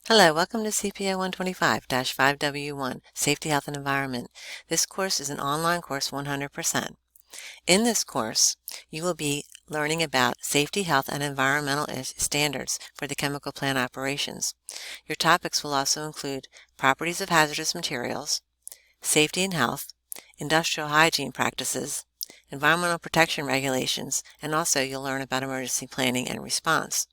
Hello, welcome to CPO125-5W1, Safety, Health, and Environment. This course is an online course 100%. In this course, you will be learning about safety, health, and environmental standards for the chemical plant operations. Your topics will also include properties of hazardous materials, safety and health, industrial hygiene practices, environmental protection regulations, and also you'll learn about emergency planning and response.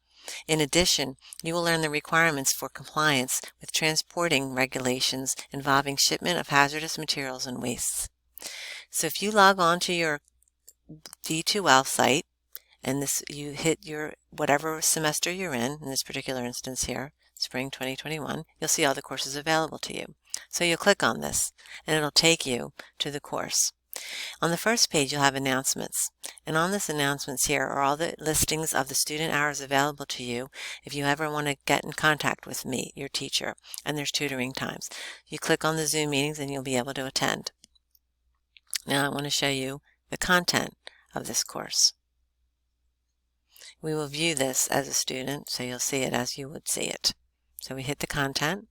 In addition, you will learn the requirements for compliance with transporting regulations involving shipment of hazardous materials and wastes. So if you log on to your D2L site, and you hit your whatever semester you're in this particular instance here, spring 2021, you'll see all the courses available to you. So you'll click on this, and it'll take you to the course. On the first page, you'll have announcements. And on this announcements here are all the listings of the student hours available to you if you ever want to get in contact with me, your teacher, and there's tutoring times. You click on the Zoom meetings and you'll be able to attend. Now I want to show you the content of this course. We will view this as a student, so you'll see it as you would see it. So we hit the content,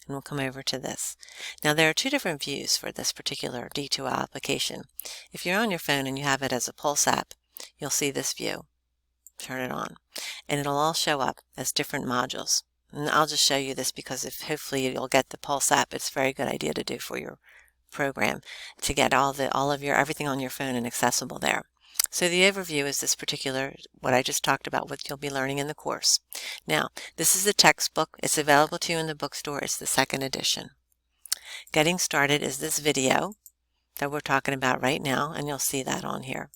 and we'll come over to this. Now there are two different views for this particular D2L application. If you're on your phone and you have it as a Pulse app, you'll see this view. Turn it on, and it'll all show up as different modules. And I'll just show you this because hopefully you'll get the Pulse app. It's a very good idea to do for your program to get everything on your phone and accessible there. So the overview is this particular, what I just talked about, what you'll be learning in the course. Now, this is the textbook. It's available to you in the bookstore. It's the second edition. Getting started is this video that we're talking about right now, and you'll see that on here.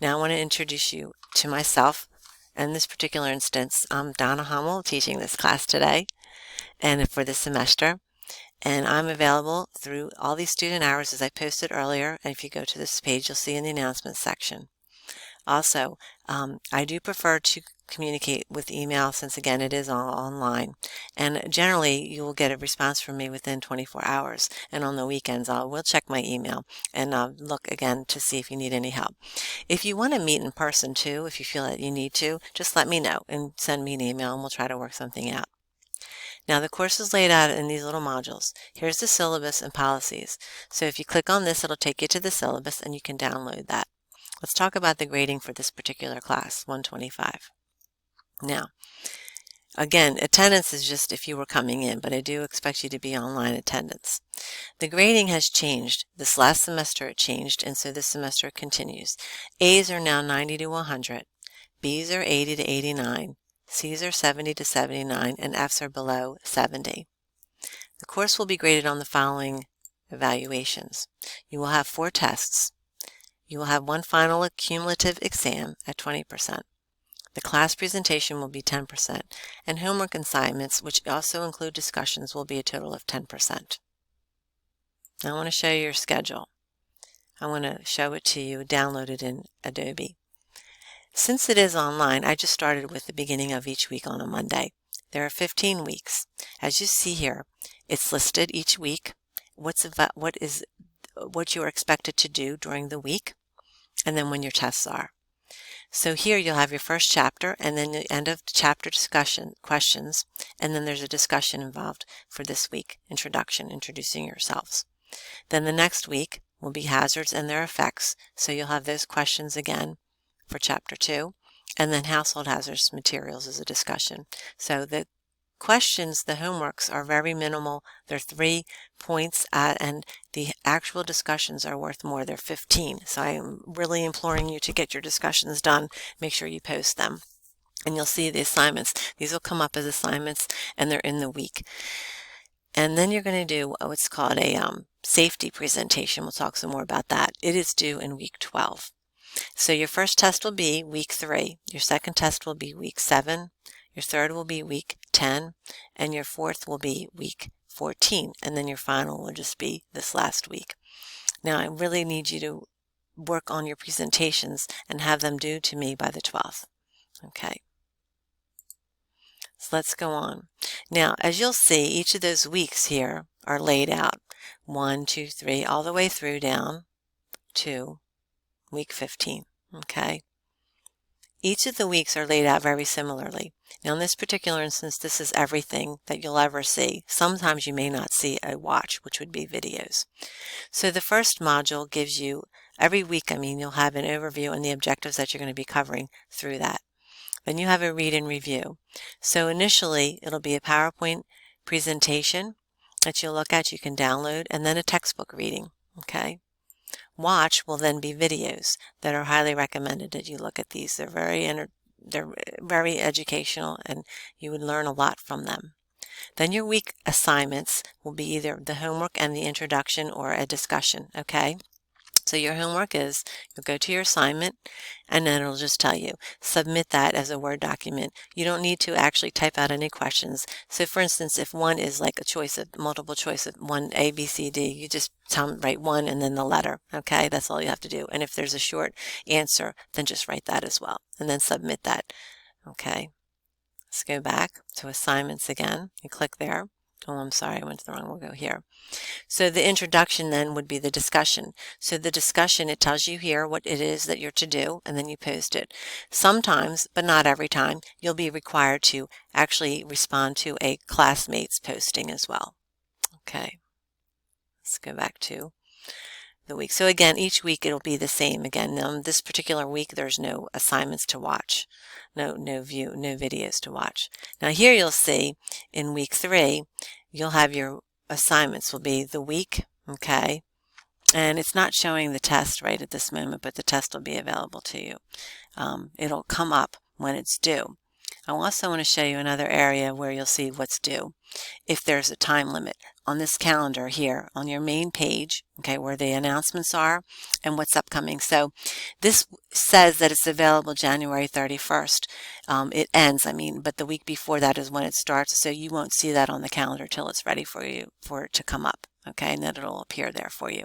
Now I want to introduce you to myself. In this particular instance, I'm Donna Hummel, teaching this class today and for this semester. And I'm available through all these student hours as I posted earlier. And if you go to this page, you'll see in the announcements section. Also, I do prefer to communicate with email since, again, it is all online. And generally, you will get a response from me within 24 hours. And on the weekends, I will check my email and look again to see if you need any help. If you want to meet in person too, if you feel that you need to, just let me know and send me an email and we'll try to work something out. Now the course is laid out in these little modules. Here's the syllabus and policies. So if you click on this, it'll take you to the syllabus and you can download that. Let's talk about the grading for this particular class, 125. Now, again, attendance is just if you were coming in, but I do expect you to be online attendance. The grading has changed. This last semester it changed, and so this semester it continues. A's are now 90 to 100, B's are 80 to 89, C's are 70 to 79, and F's are below 70. The course will be graded on the following evaluations. You will have 4 tests. You will have one final cumulative exam at 20%. The class presentation will be 10%, and homework assignments, which also include discussions, will be a total of 10%. Now I want to show you your schedule. I want to show it to you downloaded in Adobe. Since it is online, I just started with the beginning of each week on a Monday. There are 15 weeks. As you see here, it's listed each week, what you are expected to do during the week, and then when your tests are. So here you'll have your first chapter, and then the end of chapter discussion questions, and then there's a discussion involved for this week, introducing yourselves. Then the next week will be hazards and their effects, so you'll have those questions again for chapter 2, and then household hazardous materials is a discussion. So the questions, the homeworks are very minimal. They're 3 points, and the actual discussions are worth more. They're 15. So I'm really imploring you to get your discussions done. Make sure you post them. And you'll see the assignments. These will come up as assignments, and they're in the week. And then you're going to do what's called a safety presentation. We'll talk some more about that. It is due in week 12. So your first test will be week 3. Your second test will be week 7. Your third will be week 10, and your fourth will be week 14, and then your final will just be this last week. Now, I really need you to work on your presentations and have them due to me by the 12th. Okay. So let's go on. Now, as you'll see, each of those weeks here are laid out. 1, 2, 3, all the way through down to week 15. Okay. Each of the weeks are laid out very similarly. Now, in this particular instance, this is everything that you'll ever see. Sometimes you may not see a watch, which would be videos. So the first module gives you, every week, you'll have an overview and the objectives that you're going to be covering through that. Then you have a read and review. So initially, it'll be a PowerPoint presentation that you'll look at, you can download, and then a textbook reading, okay? Watch will then be videos that are highly recommended that you look at these. They're very educational, and you would learn a lot from them. Then your week assignments will be either the homework and the introduction or a discussion, okay? So your homework is, you'll go to your assignment, and then it'll just tell you, submit that as a Word document. You don't need to actually type out any questions. So for instance, if one is like a choice of, multiple choice of one, A, B, C, D, you just write one and then the letter, okay? That's all you have to do. And if there's a short answer, then just write that as well, and then submit that, okay? Let's go back to assignments again. You click there. Oh, I'm sorry, I went to the wrong, we'll go here. So the introduction then would be the discussion. So the discussion, it tells you here what it is that you're to do, and then you post it. Sometimes, but not every time, you'll be required to actually respond to a classmate's posting as well. Okay, let's go back to the week. So again, each week it'll be the same. Again, this particular week there's no assignments to watch, no videos to watch. Now here you'll see in week 3, you'll have your assignments will be the week, okay? And it's not showing the test right at this moment, but the test will be available to you. It'll come up when it's due. I also want to show you another area where you'll see what's due. If there's a time limit on this calendar here on your main page, okay, where the announcements are and what's upcoming. So this says that it's available January 31st. It ends, but the week before that is when it starts. So you won't see that on the calendar till it's ready for it to come up, okay, and then it'll appear there for you.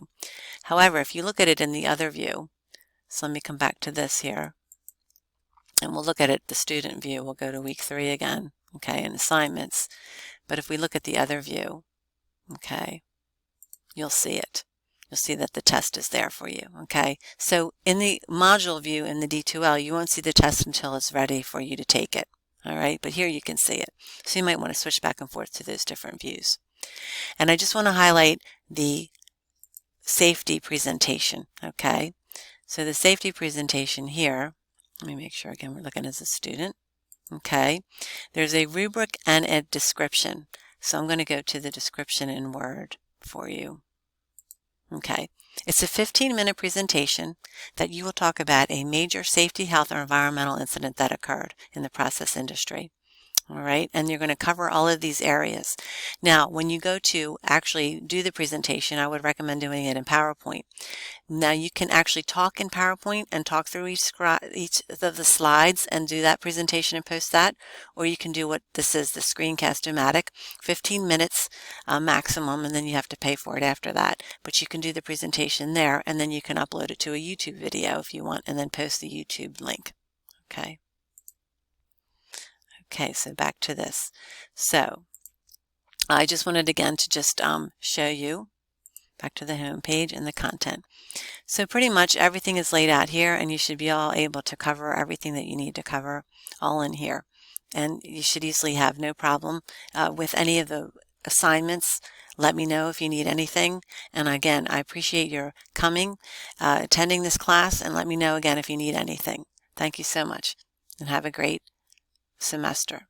However, if you look at it in the other view, so let me come back to this here. And we'll look at it, the student view. We'll go to week 3 again, okay, and assignments. But if we look at the other view, okay, you'll see it. You'll see that the test is there for you, okay? So in the module view in the D2L, you won't see the test until it's ready for you to take it, all right? But here you can see it. So you might want to switch back and forth to those different views. And I just want to highlight the safety presentation, okay? So the safety presentation here, let me make sure again we're looking as a student. Okay, there's a rubric and a description. So I'm going to go to the description in Word for you. Okay, it's a 15-minute presentation that you will talk about a major safety, health, or environmental incident that occurred in the process industry. All right, and you're going to cover all of these areas. Now, when you go to actually do the presentation, I would recommend doing it in PowerPoint. Now, you can actually talk in PowerPoint and talk through each of the slides and do that presentation and post that, or you can do what this is, the Screencast-O-Matic, 15 minutes maximum, and then you have to pay for it after that. But you can do the presentation there, and then you can upload it to a YouTube video if you want, and then post the YouTube link. Okay. Okay, so back to this. So I just wanted again to just show you back to the home page and the content. So pretty much everything is laid out here, and you should be all able to cover everything that you need to cover all in here. And you should easily have no problem with any of the assignments. Let me know if you need anything. And again, I appreciate your coming, attending this class, and let me know again if you need anything. Thank you so much, and have a great semester.